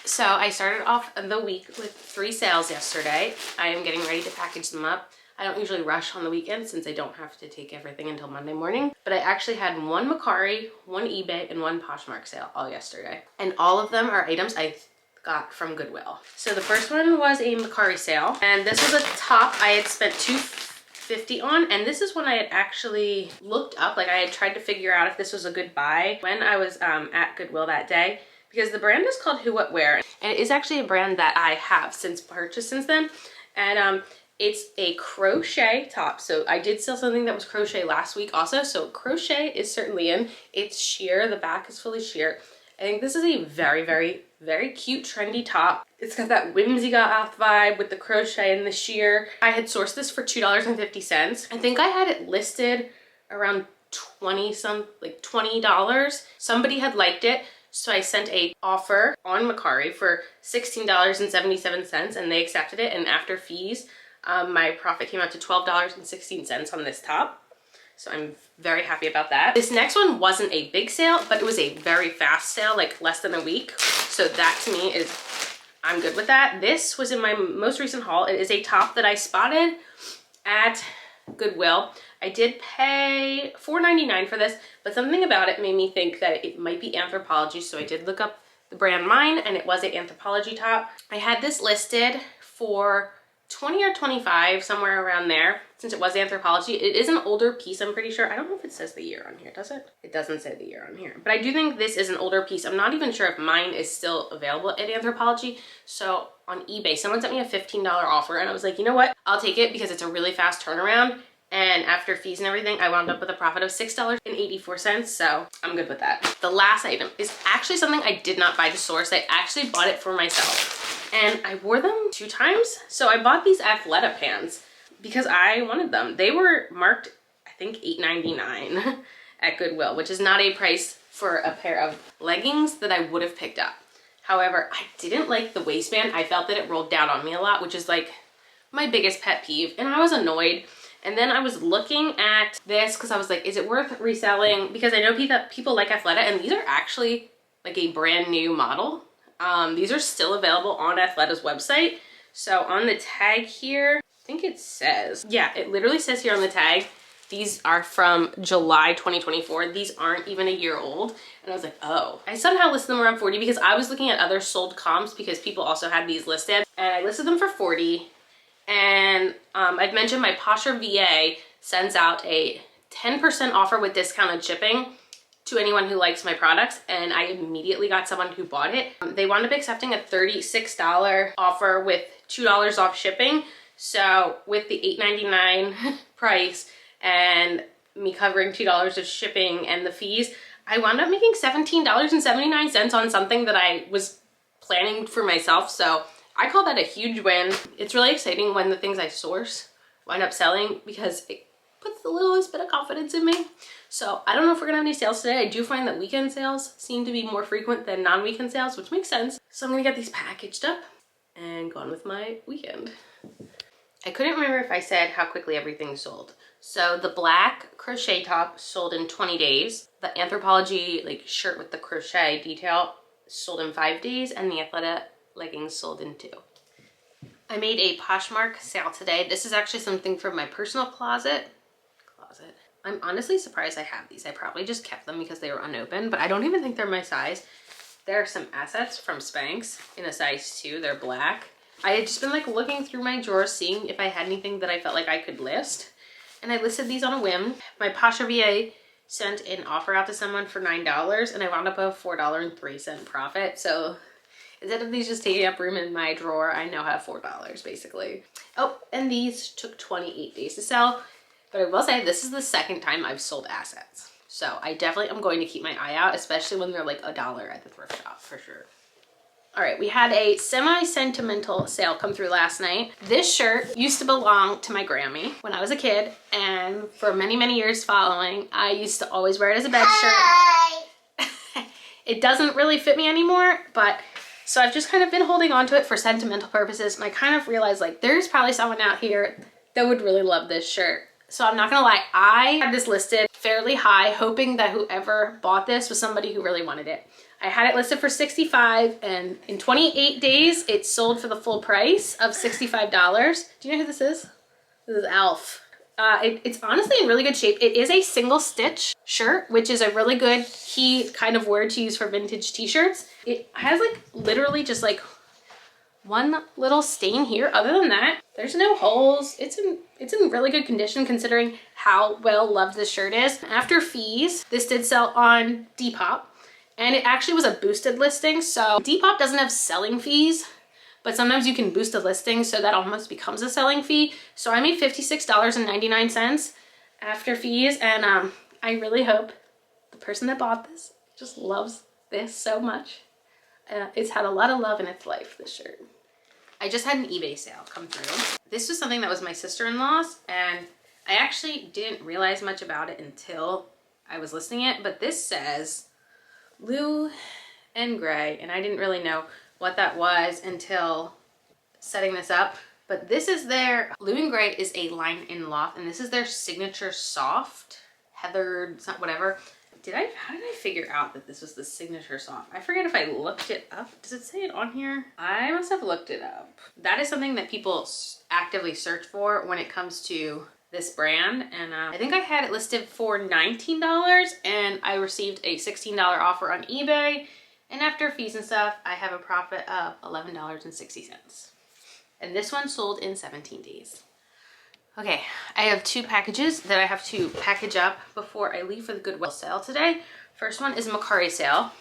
So I started off the week with 3 sales yesterday. I am getting ready to package them up. I don't usually rush on the weekend since I don't have to take everything until Monday morning. But I actually had 1 Mercari, 1 eBay, and 1 Poshmark sale all yesterday. And all of them are items I got from Goodwill. So the first one was a Mercari sale. And this was a top I had spent $2.50 on, and this is when I had actually looked up, like I had tried to figure out if this was a good buy when I was at Goodwill that day, because the brand is called Who What Wear, and it is actually a brand that I have since purchased since then. And it's a crochet top. So I did sell something that was crochet last week also, so crochet is certainly in. It's sheer, the back is fully sheer. I think this is a very, very, very cute, trendy top. It's got that whimsy goth vibe with the crochet and the sheer. I had sourced this for $2.50. I think I had it listed around $20. Somebody had liked it, so I sent a offer on Mercari for $16.77, and they accepted it. And after fees, my profit came out to $12.16 on this top. So I'm very happy about that. This next one wasn't a big sale, but it was a very fast sale, like less than a week. So that to me is, I'm good with that. This was in my most recent haul. It is a top that I spotted at Goodwill. I did pay $4.99 for this, but something about it made me think that it might be Anthropologie. So I did look up the brand mine, and it was an Anthropologie top. I had this listed for 20 or 25, somewhere around there, since it was Anthropologie. It is an older piece, I'm pretty sure. I don't know if it says the year on here, does it? It doesn't say the year on here, but I do think this is an older piece. I'm not even sure if mine is still available at Anthropologie. So on eBay, someone sent me a $15 offer, and I was like, you know what? I'll take it because it's a really fast turnaround. And after fees and everything, I wound up with a profit of $6.84, so I'm good with that. The last item is actually something I did not buy to source. I actually bought it for myself, and I wore them 2 times. So I bought these Athleta pants because I wanted them. They were marked, I think, $8.99 at Goodwill, which is not a price for a pair of leggings that I would have picked up. However, I didn't like the waistband. I felt that it rolled down on me a lot, which is like my biggest pet peeve, and I was annoyed. And then I was looking at this because I was like, is it worth reselling? Because I know people like Athleta, and these are actually like a brand new model. These are still available on Athleta's website. So on the tag here, I think it says, yeah, it literally says here on the tag, these are from July 2024. These aren't even a year old. And I was like, oh. I somehow listed them around 40 because I was looking at other sold comps because people also had these listed. And I listed them for 40. And I'd mentioned my Posher VA sends out a 10% offer with discounted shipping to anyone who likes my products, and I immediately got someone who bought it. They wound up accepting a $36 offer with $2 off shipping. So with the $8.99 price and me covering $2 of shipping and the fees, I wound up making $17.79 on something that I was planning for myself. So I call that a huge win. It's really exciting when the things I source wind up selling because it puts the littlest bit of confidence in me. So I don't know if we're gonna have any sales today. I do find that weekend sales seem to be more frequent than non-weekend sales, which makes sense. So I'm gonna get these packaged up and go on with my weekend. I couldn't remember if I said how quickly everything sold. So the black crochet top sold in 20 days. The Anthropologie like shirt with the crochet detail sold in 5 days, and the Athleta leggings sold in 2. I made a Poshmark sale today. This is actually something from my personal closet. I'm honestly surprised I have these. I probably just kept them because they were unopened, but I don't even think they're my size. There are some assets from Spanx in a size 2. They're black. I had just been like looking through my drawers, seeing if I had anything that I felt like I could list. And I listed these on a whim. My Posher VA sent an offer out to someone for $9, and I wound up with a $4.03 profit. So instead of these just taking up room in my drawer, I now have $4 basically. Oh, and these took 28 days to sell. But I will say this is the second time I've sold assets. So I definitely am going to keep my eye out, especially when they're like $1 at the thrift shop for sure. All right, we had a semi-sentimental sale come through last night. This shirt used to belong to my Grammy when I was a kid, and for many, many years following, I used to always wear it as a bed shirt. It doesn't really fit me anymore, but so I've just kind of been holding on to it for sentimental purposes, and I kind of realized like there's probably someone out here that would really love this shirt. So I'm not gonna lie, I had this listed fairly high, hoping that whoever bought this was somebody who really wanted it. I had it listed for $65, and in 28 days, it sold for the full price of $65. Do you know who this is? This is Alf. It's honestly in really good shape. It is a single stitch shirt, which is a really good key kind of word to use for vintage t-shirts. It has like literally just like one little stain here. Other than that, there's no holes. It's in really good condition considering how well loved this shirt is. After fees, this did sell on Depop, and it actually was a boosted listing. So Depop doesn't have selling fees, but sometimes you can boost a listing, so that almost becomes a selling fee. So I made $56.99 after fees, and I really hope the person that bought this just loves this so much. It's had a lot of love in its life, this shirt. I just had an eBay sale come through. This was something that was my sister-in-law's, and I actually didn't realize much about it until I was listing it, but this says blue and gray, and I didn't really know what that was until setting this up. But this is their blue and gray is a line in loft, and this is their signature soft heathered whatever. How did I figure out that this was the signature soft? I forget if I looked it up. Does it say it on here? I must have looked it up. That is something that people actively search for when it comes to this brand. And I think I had it listed for $19, and I received a $16 offer on eBay. And after fees and stuff, I have a profit of $11.60. And this one sold in 17 days. Okay, I have two packages that I have to package up before I leave for the Goodwill sale today. First one is Mercari sale.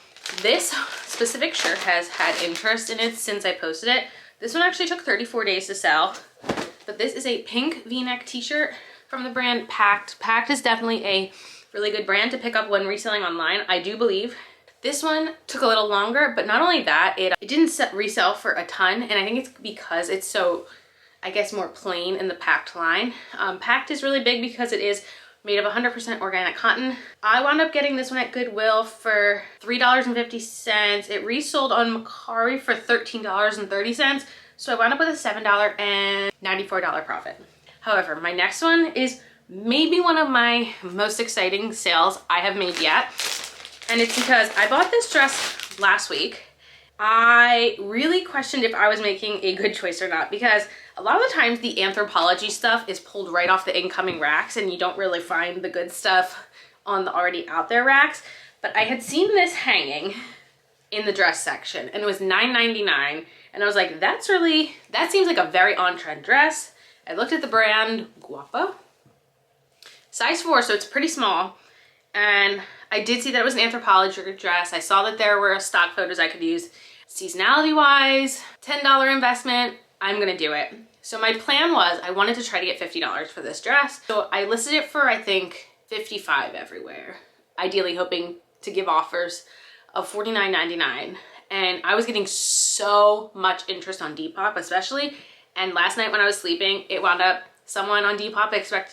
This specific shirt has had interest in it since I posted it. This one actually took 34 days to sell, but this is a pink v-neck t-shirt from the brand Pact. Pact is definitely a really good brand to pick up when reselling online, I do believe. This one took a little longer, but not only that, it didn't resell for a ton, and I think it's because it's so, I guess, more plain in the Pact line. Pact is really big because it is made of 100% organic cotton. I wound up getting this one at Goodwill for $3.50. It resold on Mercari for $13.30. So I wound up with a $7.94 profit. However, my next one is maybe one of my most exciting sales I have made yet. And it's because I bought this dress last week. I really questioned if I was making a good choice or not, because a lot of the times the Anthropologie stuff is pulled right off the incoming racks and you don't really find the good stuff on the already out there racks. But I had seen this hanging in the dress section and it was $9.99, and I was like, that seems like a very on-trend dress. I looked at the brand, Guapa, size 4, so it's pretty small, and I did see that it was an Anthropologie dress. I saw that there were stock photos I could use. Seasonality wise, $10 investment, I'm gonna do it. So my plan was I wanted to try to get $50 for this dress. So I listed it for, I think, $55 everywhere. Ideally hoping to give offers of $49.99. And I was getting so much interest on Depop especially. And last night when I was sleeping, it wound up, someone on Depop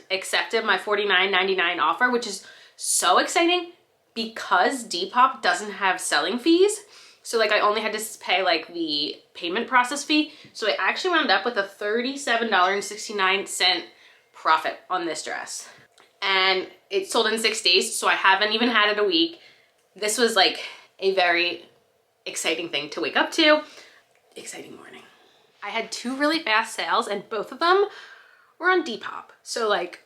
accepted my $49.99 offer, which is so exciting because Depop doesn't have selling fees. So like I only had to pay like the payment process fee. So I actually wound up with a $37.69 profit on this dress. And it sold in 6 days, so I haven't even had it a week. This was like a very exciting thing to wake up to. Exciting morning. I had 2 really fast sales and both of them were on Depop. So like,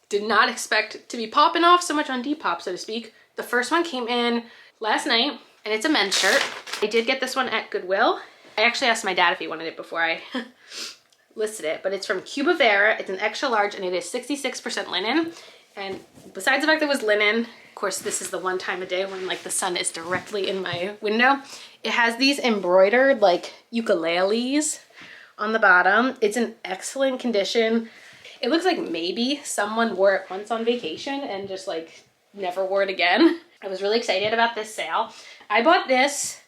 did not expect to be popping off so much on Depop, so to speak. The first one came in last night, and it's a men's shirt. I did get this one at Goodwill. I actually asked my dad if he wanted it before I listed it, but it's from Cuba Vera. It's an extra large, and it is 66% linen. And besides the fact that it was linen, of course, this is the one time of day when like the sun is directly in my window. It has these embroidered like ukuleles on the bottom. It's in excellent condition. It looks like maybe someone wore it once on vacation and just like never wore it again. I was really excited about this sale. I bought this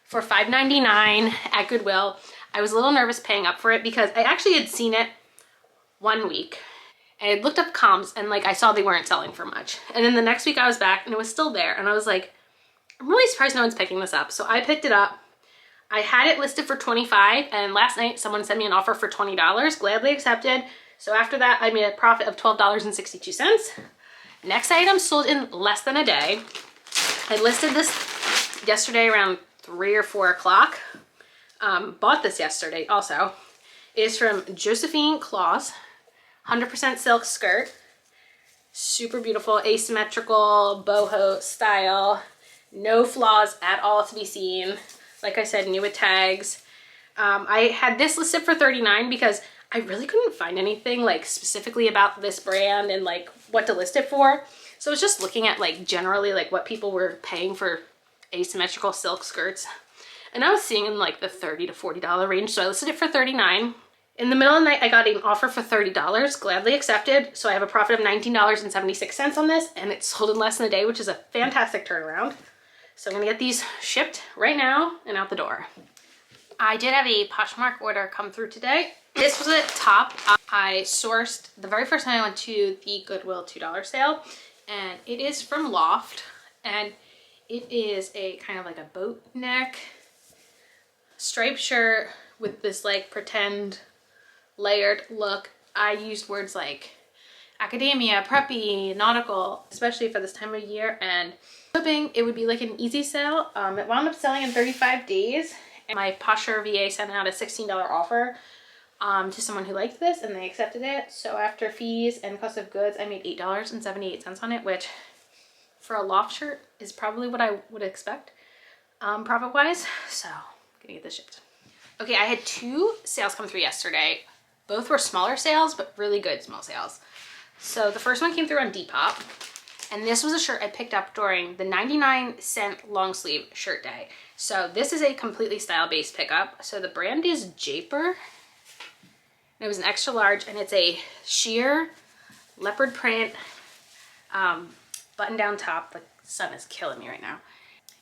for $5.99 at Goodwill. I was a little nervous paying up for it because I actually had seen it 1 week and I looked up comps and like I saw they weren't selling for much. And then the next week I was back and it was still there, and I was like, I'm really surprised no one's picking this up. So I picked it up. I had it listed for $25, and last night someone sent me an offer for $20, gladly accepted. So after that, I made a profit of $12.62. Next item sold in less than a day. I listed this yesterday around 3 or 4 o'clock. Bought this yesterday also. It is from Josephine Claus, 100% silk skirt. Super beautiful, asymmetrical, boho style. No flaws at all to be seen. Like I said, new with tags. I had this listed for $39 because I really couldn't find anything like specifically about this brand and like what to list it for. So I was just looking at like generally like what people were paying for asymmetrical silk skirts. And I was seeing in like the $30 to $40 range. So I listed it for $39. In the middle of the night, I got an offer for $30, gladly accepted. So I have a profit of $19.76 on this, and it sold in less than a day, which is a fantastic turnaround. So I'm gonna get these shipped right now and out the door. I did have a Poshmark order come through today. This was a top I sourced the very first time I went to the Goodwill $2 sale, and it is from Loft, and it is a kind of like a boat neck striped shirt with this like pretend layered look. I used words like academia, preppy, nautical, especially for this time of year, and hoping it would be like an easy sale. It wound up selling in 35 days, and my Posher VA sent out a $16 offer to someone who liked this, and they accepted it. So after fees and cost of goods, I made $8.78 on it, which for a Loft shirt is probably what I would expect profit-wise. So I'm gonna get this shipped. Okay, I had 2 sales come through yesterday. Both were smaller sales, but really good small sales. So the first one came through on Depop, and this was a shirt I picked up during the 99-cent long sleeve shirt day. So this is a completely style-based pickup. So the brand is Japer. It was an extra large, and it's a sheer leopard print button-down top. The sun is killing me right now.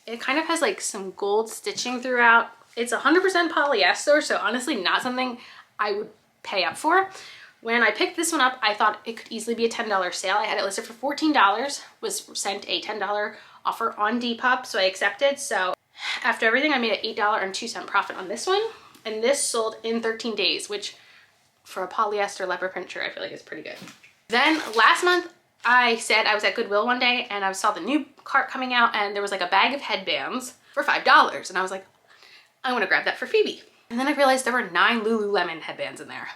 It kind of has like some gold stitching throughout. It's 100% polyester, so honestly not something I would pay up for. When I picked this one up, I thought it could easily be a $10 sale. I had it listed for $14, was sent a $10 offer on Depop, so I accepted. So after everything, I made an $8.02 profit on this one, and this sold in 13 days, which for a polyester leopard print shirt, I feel like is pretty good. Then last month, I said I was at Goodwill one day and I saw the new cart coming out, and there was like a bag of headbands for $5, and I was like, I want to grab that for Phoebe. And then I realized there were 9 Lululemon headbands in there.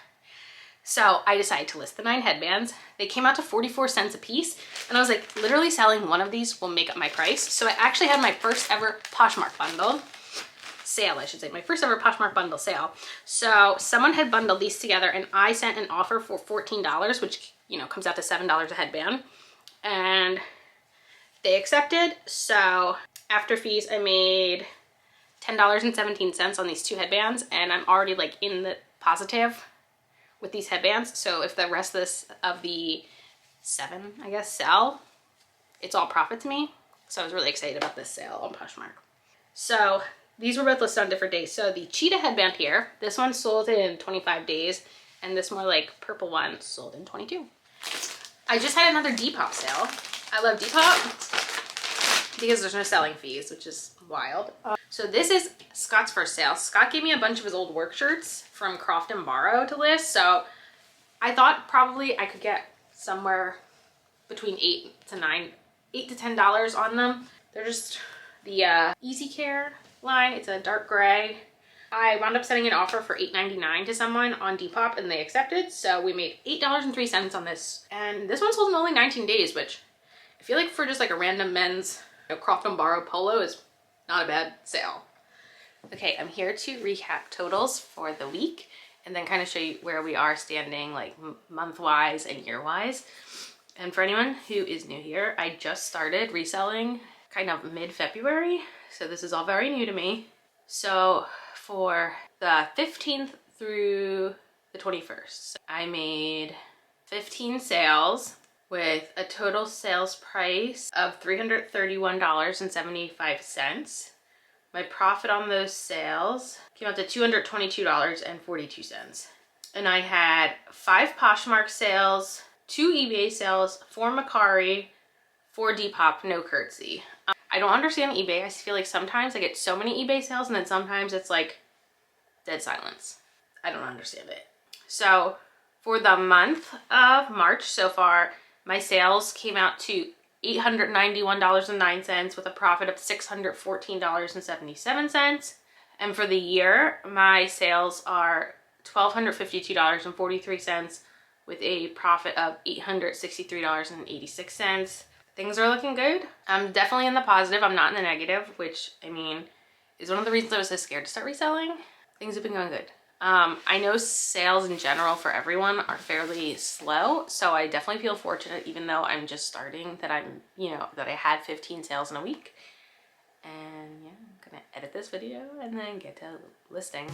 So I decided to list the 9 headbands. They came out to 44 cents a piece, and I was like, literally selling one of these will make up my price. So I actually had my first ever Poshmark bundle sale, I should say, my first ever Poshmark bundle sale. So someone had bundled these together, and I sent an offer for $14, which, you know, comes out to $7 a headband, and they accepted. So after fees, I made $10.17 on these 2 headbands, and I'm already like in the positive with these headbands. So if the rest of the 7, I guess, sell, it's all profit to me. So I was really excited about this sale on Poshmark. So these were both listed on different days. So the cheetah headband here, this one sold in 25 days, and this more like purple one sold in 22. I just had another Depop sale. I love Depop because there's no selling fees, which is wild. So this is Scott's first sale. Scott gave me a bunch of his old work shirts from Croft and Barrow to list. So I thought probably I could get somewhere between $8 to $10 on them. They're just the Easy Care line. It's a dark gray. I wound up sending an offer for $8.99 to someone on Depop, and they accepted. So we made $8.03 on this. And this one sold in only 19 days, which I feel like for just like a random men's Croft and Barrow polo is not a bad sale. Okay, I'm here to recap totals for the week and then kind of show you where we are standing like month-wise and year-wise. And for anyone who is new here, I just started reselling kind of mid-February, so this is all very new to me. So for the 15th through the 21st, I made 15 sales with a total sales price of $331.75. My profit on those sales came out to $222.42. And I had 5 Poshmark sales, 2 eBay sales, 4 Mercari, 4 Depop, no Curtsy. I don't understand eBay. I feel like sometimes I get so many eBay sales and then sometimes it's like dead silence. I don't understand it. So for the month of March so far, my sales came out to $891.09 with a profit of $614.77. And for the year, my sales are $1,252.43 with a profit of $863.86. Things are looking good. I'm definitely in the positive. I'm not in the negative, which, I mean, is one of the reasons I was so scared to start reselling. Things have been going good. I know sales in general for everyone are fairly slow, so I definitely feel fortunate, even though I'm just starting, that I'm, you know, that I had 15 sales in a week. And yeah, I'm gonna edit this video and then get to listing.